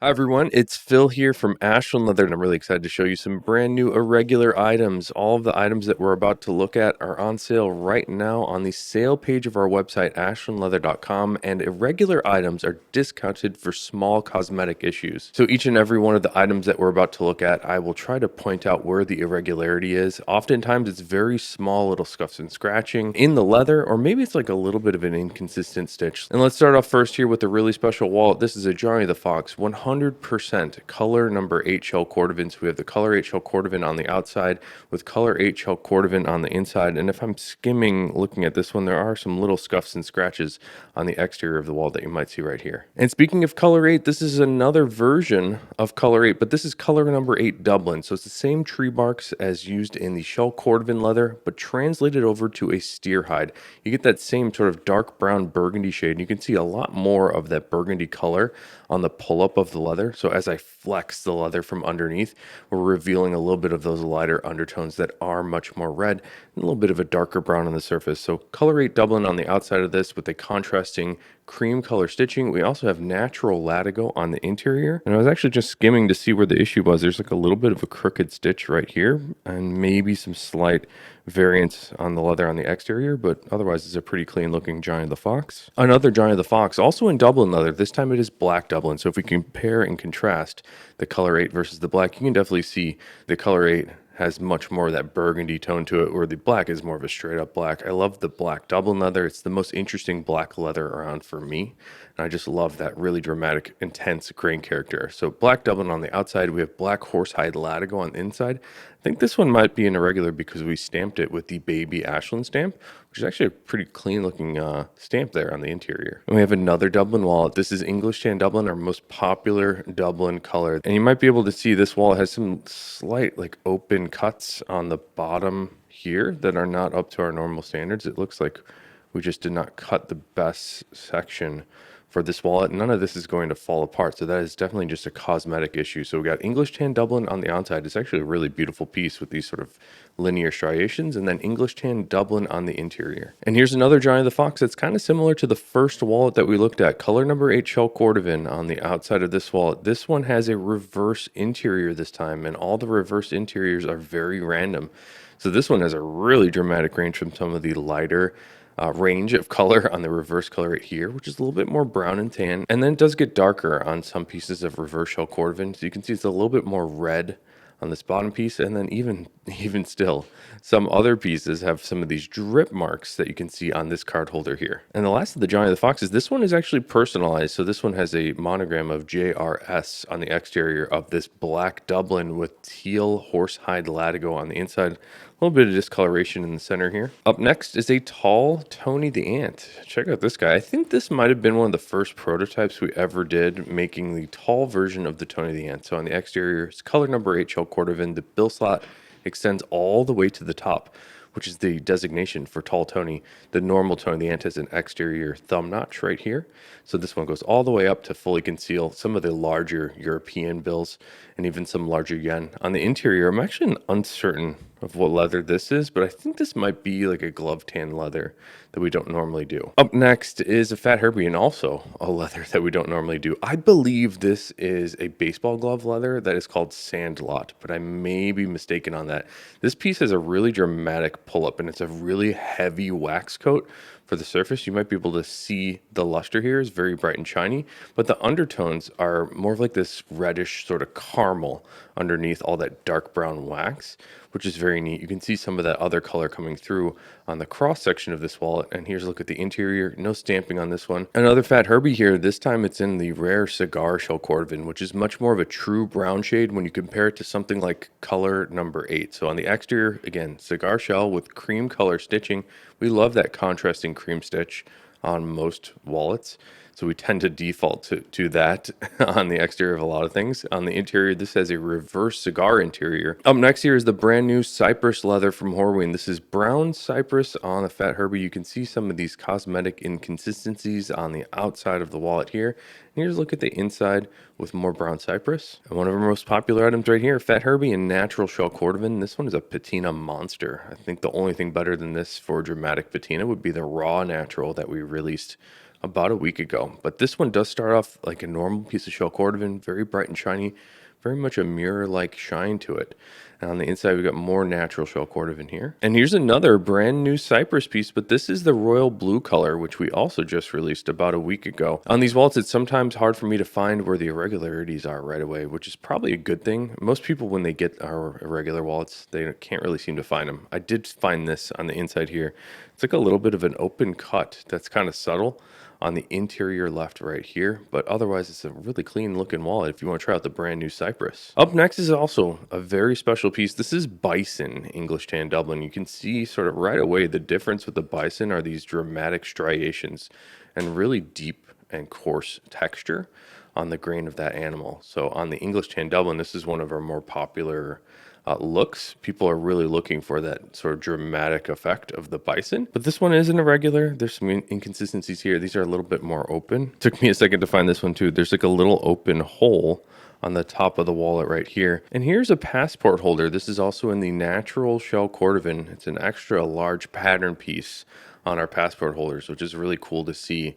Hi everyone, it's Phil here from Ashland Leather, and I'm really excited to show you some brand new irregular items. All of the items that we're about to look at are on sale right now on the sale page of our website, ashlandleather.com, and irregular items are discounted for small cosmetic issues. So each and every one of the items that we're about to look at, I will try to point out where the irregularity is. Oftentimes it's very small little scuffs and scratching in the leather, or maybe it's like a little bit of an inconsistent stitch. And let's start off first here with a really special wallet. This is a Johnny the Fox 100% color number 8 shell Cordovan. So we have the color 8 shell Cordovan on the outside with color 8 shell Cordovan on the inside. And if I'm skimming looking at this one, there are some little scuffs and scratches on the exterior of the wallet that you might see right here. And speaking of color 8, this is another version of color 8, but this is color number 8 Dublin. So it's the same tree barks as used in the shell Cordovan leather, but translated over to a steer hide. You get that same sort of dark brown burgundy shade, and you can see a lot more of that burgundy color on the pull-up of the leather. So as I flex the leather from underneath, we're revealing a little bit of those lighter undertones that are much more red and a little bit of a darker brown on the surface. So color 8 Dublin on the outside of this with a contrasting cream color stitching. We also have natural latigo on the interior. And I was actually just skimming to see where the issue was. There's like a little bit of a crooked stitch right here and maybe some slight variance on the leather on the exterior, but otherwise it's a pretty clean looking Johnny the Fox. Another Johnny the Fox, also in Dublin leather. This time it is black Dublin. So if we compare and contrast the color 8 versus the black, you can definitely see the color 8 has much more of that burgundy tone to it, where the black is more of a straight up black. I love the black Dublin leather. It's the most interesting black leather around for me. And I just love that really dramatic, intense grain character. So black Dublin on the outside, we have black horsehide latigo on the inside. I think this one might be an irregular because we stamped it with the baby Ashland stamp, which is actually a pretty clean looking stamp there on the interior. And we have another Dublin wallet. This is English tan Dublin, our most popular Dublin color. And you might be able to see this wallet has some slight like open cuts on the bottom here that are not up to our normal standards. It looks like we just did not cut the best section for this wallet. None of this is going to fall apart, so that is definitely just a cosmetic issue. So we got English tan Dublin on the outside. It's actually a really beautiful piece with these sort of linear striations, and then English tan Dublin on the interior. And here's another Johnny the Fox that's kind of similar to the first wallet that we looked at, color number 8 shell Cordovan on the outside of this wallet. This one has a reverse interior this time, and all the reverse interiors are very random. So this one has a really dramatic range from some of the lighter range of color on the reverse color right here, which is a little bit more brown and tan. And then it does get darker on some pieces of reverse shell Cordovan. So you can see it's a little bit more red on this bottom piece, and then even still, some other pieces have some of these drip marks that you can see on this card holder here. And the last of the Johnny the Foxes, this one is actually personalized. So this one has a monogram of JRS on the exterior of this black Dublin with teal horsehide latigo on the inside. A little bit of discoloration in the center here. Up next is a tall Tony the Ant. Check out this guy. I think this might have been one of the first prototypes we ever did, making the tall version of the Tony the Ant. So on the exterior, it's color number 8 shell Cordovan. The bill slot extends all the way to the top, which is the designation for tall Tony. The normal Tony the Ant has an exterior thumb notch right here. So this one goes all the way up to fully conceal some of the larger European bills and even some larger yen. On the interior, I'm actually uncertain of what leather this is, but I think this might be like a glove tan leather that we don't normally do. Up next is a Fat Herbie, and also a leather that we don't normally do. I believe this is a baseball glove leather that is called Sandlot, but I may be mistaken on that. This piece has a really dramatic pull up, and it's a really heavy wax coat for the surface. You might be able to see the luster here is very bright and shiny, but the undertones are more of like this reddish sort of caramel underneath all that dark brown wax, which is very neat. You can see some of that other color coming through on the cross section of this wallet. And here's a look at the interior. No stamping on this one. Another Fat Herbie here. This time it's in the rare cigar shell Cordovan, which is much more of a true brown shade when you compare it to something like color number 8. So on the exterior, again, cigar shell with cream color stitching. We love that contrasting cream stitch on most wallets. So we tend to default to that on the exterior of a lot of things. On the interior, this has a reverse cigar interior. Up next here is the brand new Cypress leather from Horween. This is brown Cypress on the Fat Herbie. You can see some of these cosmetic inconsistencies on the outside of the wallet here. And here's a look at the inside with more brown Cypress. And one of our most popular items right here, Fat Herbie in natural shell Cordovan. This one is a patina monster. I think the only thing better than this for dramatic patina would be the raw natural that we released about a week ago. But this one does start off like a normal piece of shell cordovan, very bright and shiny, very much a mirror-like shine to it. And on the inside, we got more natural shell cordovan here. And here's another brand new Cypress piece, but this is the royal blue color, which we also just released about a week ago. On these wallets, it's sometimes hard for me to find where the irregularities are right away, which is probably a good thing. Most people, when they get our irregular wallets, they can't really seem to find them. I did find this on the inside here. It's like a little bit of an open cut that's kind of subtle on the interior left right here, but otherwise it's a really clean looking wallet if you want to try out the brand new Cypress. Up next is also a very special piece. This is Bison English Tan Dublin. You can see sort of right away the difference with the Bison are these dramatic striations and really deep and coarse texture on the grain of that animal. So on the English Tan Dublin, this is one of our more popular looks. People are really looking for that sort of dramatic effect of the Bison, but this one isn't irregular. There's some inconsistencies here. These are a little bit more open. Took me a second to find this one too. There's like a little open hole on the top of the wallet right here. And here's a passport holder. This is also in the natural shell cordovan. It's an extra large pattern piece on our passport holders, which is really cool to see.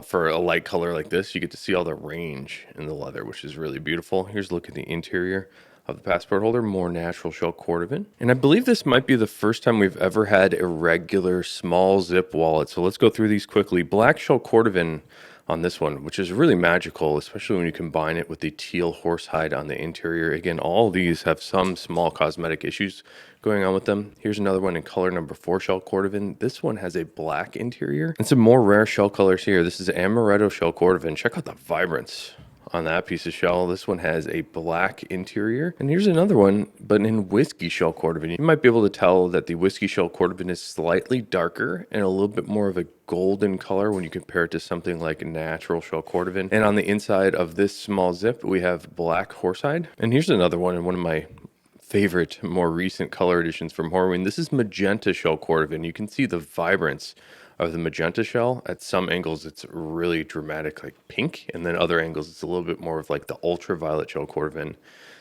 For a light color like this, you get to see all the range in the leather, which is really beautiful. Here's a look at the interior of the passport holder, more natural shell cordovan. And I believe this might be the first time we've ever had irregular small zip wallet. So let's go through these quickly. Black shell cordovan on this one, which is really magical, especially when you combine it with the teal horsehide on the interior. Again, all of these have some small cosmetic issues going on with them. Here's another one in color number 4 shell cordovan. This one has a black interior and some more rare shell colors here. This is amaretto shell cordovan. Check out the vibrance on that piece of shell. This one has a black interior. And here's another one, but in whiskey shell cordovan. You might be able to tell that the whiskey shell cordovan is slightly darker and a little bit more of a golden color when you compare it to something like natural shell cordovan. And on the inside of this small zip, we have black horsehide. And here's another one in one of my favorite, more recent color additions from Horween. This is magenta shell cordovan. You can see the vibrance of the magenta shell. At some angles, it's really dramatic, like pink, and then other angles, it's a little bit more of like the ultraviolet shell cordovan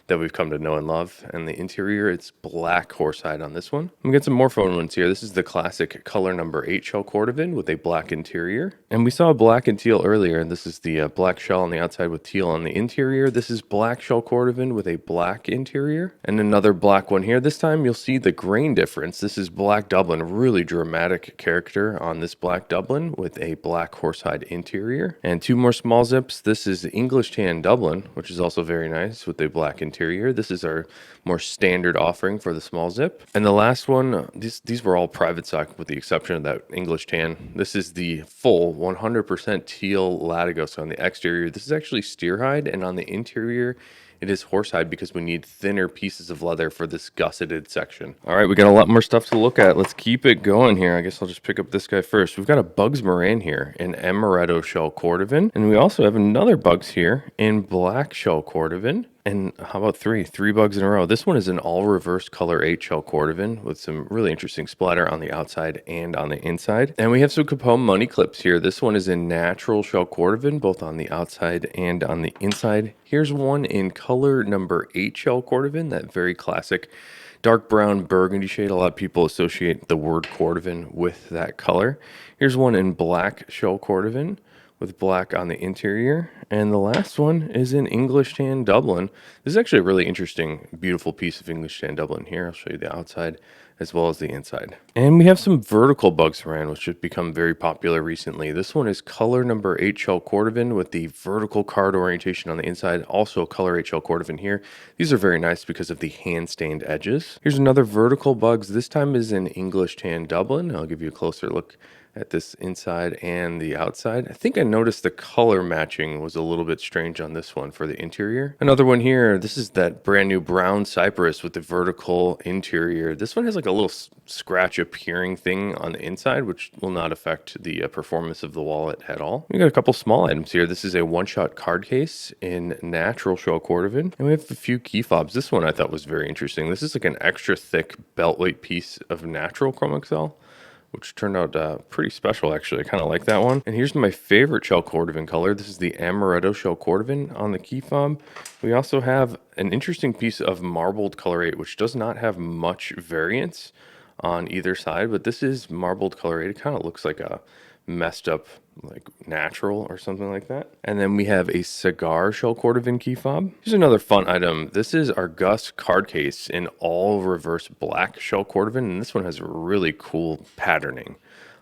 that we've come to know and love. And the interior, it's black horsehide on this one. We get some more phone ones here. This is the classic color number 8 shell cordovan with a black interior. And we saw black and teal earlier, and this is the black shell on the outside with teal on the interior. This is black shell cordovan with a black interior. And another black one here. This time you'll see the grain difference. This is black Dublin, really dramatic character on this black Dublin with a black horsehide interior. And 2 more small zips. This is the English Tan Dublin, which is also very nice with a black interior. This is our more standard offering for the small zip. And the last one, these were all private stock with the exception of that English Tan. This is the full 100% teal Latigos on the exterior. This is actually steerhide, and on the interior, it is horsehide because we need thinner pieces of leather for this gusseted section. All right, we got a lot more stuff to look at. Let's keep it going here. I guess I'll just pick up this guy first. We've got a Bugs Moran here in amaretto shell cordovan. And we also have another Bugs here in black shell cordovan. And how about three bugs in a row? This one is an all reverse color 8 shell cordovan with some really interesting splatter on the outside and on the inside. And we have some Capone money clips here. This one is in natural shell cordovan, both on the outside and on the inside. Here's one in color number 8 shell cordovan, that very classic dark brown burgundy shade. A lot of people associate the word cordovan with that color. Here's one in black shell cordovan with black on the interior. And the last one is in English Tan Dublin. This is actually a really interesting, beautiful piece of English Tan Dublin here. I'll show you the outside as well as the inside. And we have some vertical Bugs Moran, which have become very popular recently. This one is color number 8 shell cordovan with the vertical card orientation on the inside. Also color 8 shell cordovan here. These are very nice because of the hand-stained edges. Here's another vertical Bugs. This time is in English Tan Dublin. I'll give you a closer look at this inside and the outside. I think I noticed the color matching was a little bit strange on this one for the interior. Another one here, this is that brand new brown Cypress with the vertical interior. This one has like a little scratch appearing thing on the inside, which will not affect the performance of the wallet at all. We got a couple small items here. This is a one-shot card case in natural shell cordovan. And we have a few key fobs. This one I thought was very interesting. This is like an extra thick belt weight piece of natural chrome excel, which turned out pretty special, actually. I kind of like that one. And here's my favorite shell cordovan color. This is the amaretto shell cordovan on the key fob. We also have an interesting piece of marbled color 8, which does not have much variance on either side, but this is marbled color 8. It kind of looks like a messed up, like natural or something like that. And then we have a cigar shell Cordovan key fob. Here's another fun item. This is our Gus card case in all reverse black shell Cordovan, and this one has really cool patterning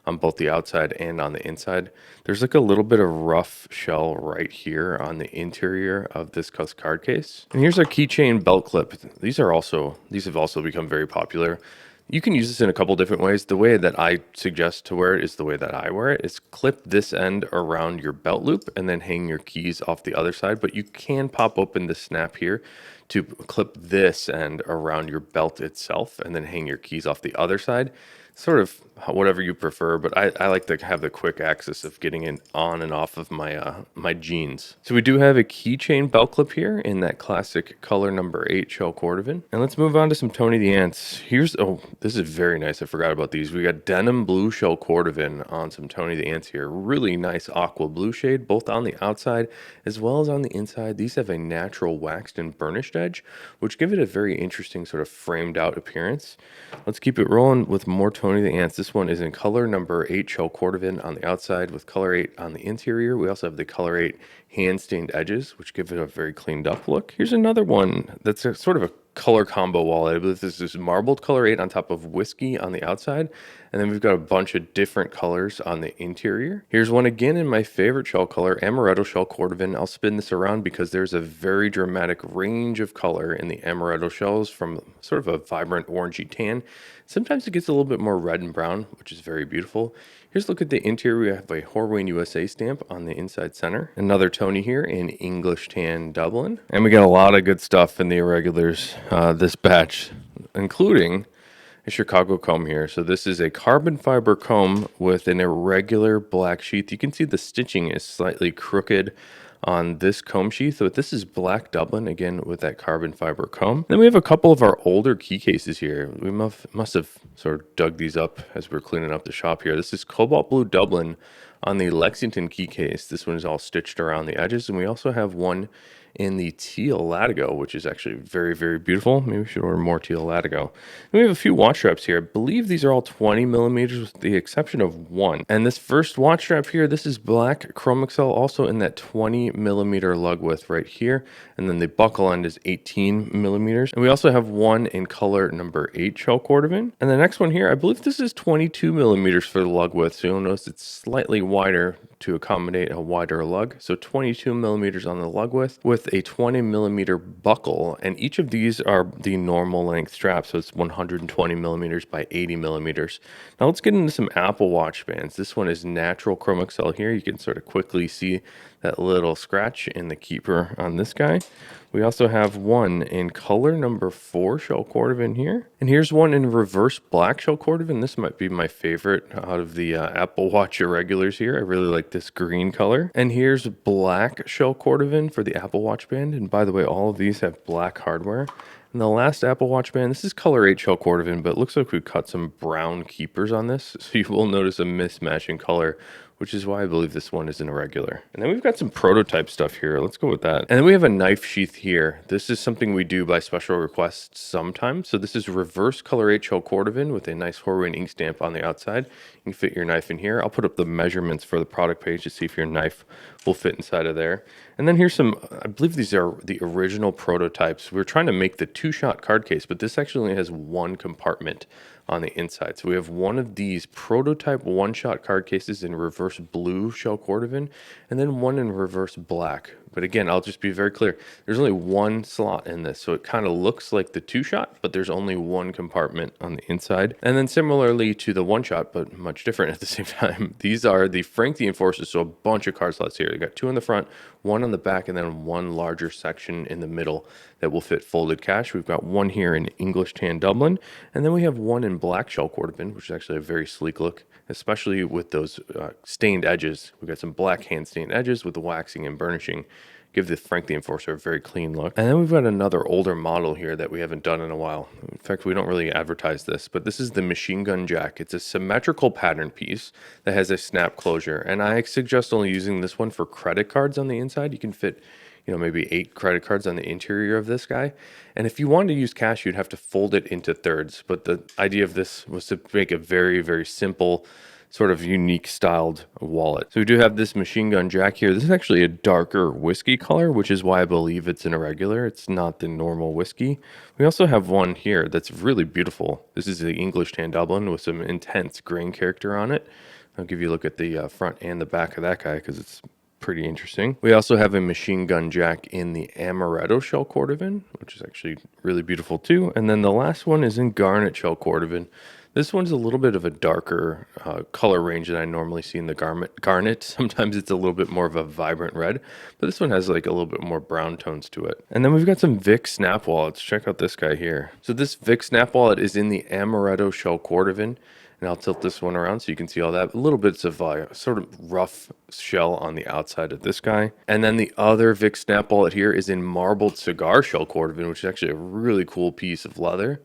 on both the outside and on the inside. There's like a little bit of rough shell right here on the interior of this Gus card case. And here's our keychain belt clip. These have also become very popular. You can use this in a couple different ways. The way that I suggest to wear it is the way that I wear it. Is clip this end around your belt loop and then hang your keys off the other side. But you can pop open the snap here to clip this end around your belt itself and then hang your keys off the other side. Sort of whatever you prefer, but I like to have the quick access of getting it on and off of my jeans. So we do have a keychain belt clip here in that classic color number 8 shell Cordovan. And let's move on to some Tony the Ants. This is very nice. I forgot about these. We got denim blue shell Cordovan on some Tony the Ants here. Really nice aqua blue shade, both on the outside as well as on the inside. These have a natural waxed and burnished edge, which give it a very interesting sort of framed out appearance. Let's keep it rolling with more Tony the Ants. This one is in color number 8 shell Cordovan on the outside with color 8 on the interior. We also have the color 8 hand stained edges, which give it a very cleaned up look. Here's another one that's sort of a color combo wallet. I believe this is marbled color 8 on top of whiskey on the outside. And then we've got a bunch of different colors on the interior. Here's one again in my favorite shell color, amaretto shell Cordovan. I'll spin this around because there's a very dramatic range of color in the amaretto shells, from sort of a vibrant orangey tan. Sometimes it gets a little bit more red and brown, which is very beautiful. Here's a look at the interior. We have a Horween USA stamp on the inside center. Another Tony here in English tan Dublin. And we got a lot of good stuff in the Irregulars this batch, including a Chicago comb here. So this is a carbon fiber comb with an irregular black sheath. You can see the stitching is slightly crooked on this comb sheath, but this is black Dublin, again with that carbon fiber comb. Then we have a couple of our older key cases here. We must have sort of dug these up as we're cleaning up the shop here. This is cobalt blue Dublin on the Lexington key case. This one is all stitched around the edges, and we also have one in the teal latigo, which is actually very, very beautiful. Maybe we should order more teal latigo. And we have a few watch straps here. I believe these are all 20 millimeters with the exception of one. And this first watch strap here, this is black Chrome Excel, also in that 20 millimeter lug width right here. And then the buckle end is 18 millimeters. And we also have one in color number 8 shell Cordovan. And the next one here, I believe this is 22 millimeters for the lug width. So you'll notice it's slightly wider to accommodate a wider lug. So 22 millimeters on the lug width with a 20 millimeter buckle. And each of these are the normal length strap. So it's 120 millimeters by 80 millimeters. Now let's get into some Apple Watch bands. This one is natural Chrome Excel here. You can sort of quickly see that little scratch in the keeper on this guy. We also have one in color number 4 shell Cordovan here. And here's one in reverse black shell Cordovan. This might be my favorite out of the Apple Watch Irregulars here. I really like this green color. And here's black shell Cordovan for the Apple Watch band. And by the way, all of these have black hardware. And the last Apple Watch band, this is color 8 shell Cordovan, but it looks like we cut some brown keepers on this. So you will notice a mismatch in color, which is why I believe this one is an irregular. And then we've got some prototype stuff here. Let's go with that. And then we have a knife sheath here. This is something we do by special request sometimes. So this is reverse color 8 shell Cordovan with a nice Horween ink stamp on the outside. You can fit your knife in here. I'll put up the measurements for the product page to see if your knife will fit inside of there. And then here's some, I believe these are the original prototypes. We're trying to make the 2-shot card case, but this actually only has one compartment on the inside. So we have one of these prototype 1-shot card cases in reverse blue shell Cordovan, and then one in reverse black. But again, I'll just be very clear. There's only one slot in this. So it kind of looks like the 2-shot, but there's only one compartment on the inside. And then similarly to the 1-shot, but much different at the same time, these are the Frank the Enforcer. So a bunch of card slots here. You got 2 in the front, 1 on the back, and then one larger section in the middle that will fit folded cash. We've got one here in English tan Dublin, and then we have one in black shell Cordovan, which is actually a very sleek look, especially with those stained edges. We've got some black hand stained edges with the waxing and burnishing. Give the Frank the Enforcer a very clean look. And then we've got another older model here that we haven't done in a while. In fact, we don't really advertise this, but this is the Machine Gun Jack. It's a symmetrical pattern piece that has a snap closure. And I suggest only using this one for credit cards on the inside. You can fit, maybe 8 credit cards on the interior of this guy. And if you wanted to use cash, you'd have to fold it into thirds. But the idea of this was to make a very, very simple sort of unique styled wallet. So we do have this machine gun jack here. This is actually a darker whiskey color, which is why I believe it's an irregular. It's not the normal whiskey. We also have one here that's really beautiful. This is the English tan Dublin with some intense grain character on it. I'll give you a look at the front and the back of that guy because it's pretty interesting. We also have a machine gun jack in the amaretto shell Cordovan, which is actually really beautiful too. And then the last one is in garnet shell Cordovan. This one's a little bit of a darker color range than I normally see in the garnet. Sometimes it's a little bit more of a vibrant red, but this one has like a little bit more brown tones to it. And then we've got some Vic snap wallets. Check out this guy here. So this Vic snap wallet is in the amaretto shell Cordovan. And I'll tilt this one around so you can see all that. Little bits of sort of rough shell on the outside of this guy. And then the other Vic snap wallet here is in marbled cigar shell Cordovan, which is actually a really cool piece of leather.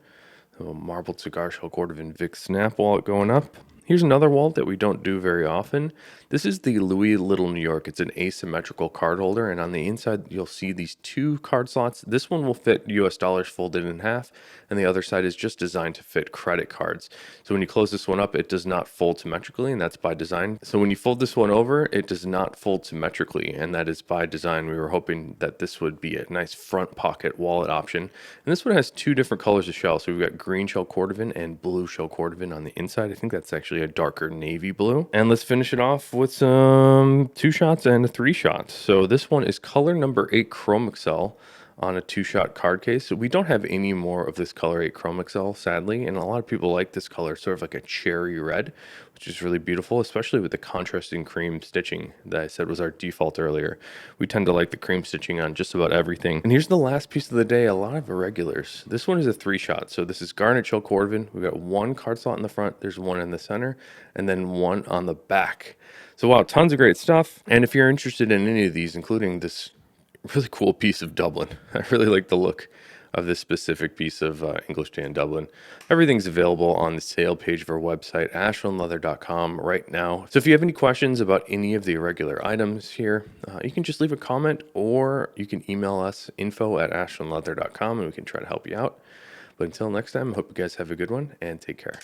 So a marbled cigar shell Cordovan Vic snap wallet going up. Here's another wallet that we don't do very often. This is the Louis Little New York. It's an asymmetrical card holder, and on the inside you'll see these two card slots. This one will fit US dollars folded in half, and the other side is just designed to fit credit cards. So when you close this one up, it does not fold symmetrically, and that's by design. So when you fold this one over, it does not fold symmetrically, and that is by design. We were hoping that this would be a nice front pocket wallet option. And this one has two different colors of shell. So we've got green shell Cordovan and blue shell Cordovan on the inside. I think that's actually a darker navy blue. And let's finish it off with some 2 shots and a 3 shot. So this one is color number 8 Chrome Excel on a 2-shot card case. So we don't have any more of this color 8 Chrome Excel, sadly, and a lot of people like this color, sort of like a cherry red, which is really beautiful, especially with the contrasting cream stitching that I said was our default earlier. We tend to like the cream stitching on just about everything. And here's the last piece of the day, a lot of irregulars. This one is a 3-shot. So this is garnet shell Cordovan. We've got 1 card slot in the front, there's 1 in the center, and then 1 on the back. So wow, tons of great stuff. And if you're interested in any of these, including this really cool piece of Dublin, I really like the look of this specific piece of English tan Dublin. Everything's available on the sale page of our website, ashlandleather.com right now. So if you have any questions about any of the irregular items here, you can just leave a comment, or you can email us info@ashlandleather.com and we can try to help you out. But until next time, I hope you guys have a good one and take care.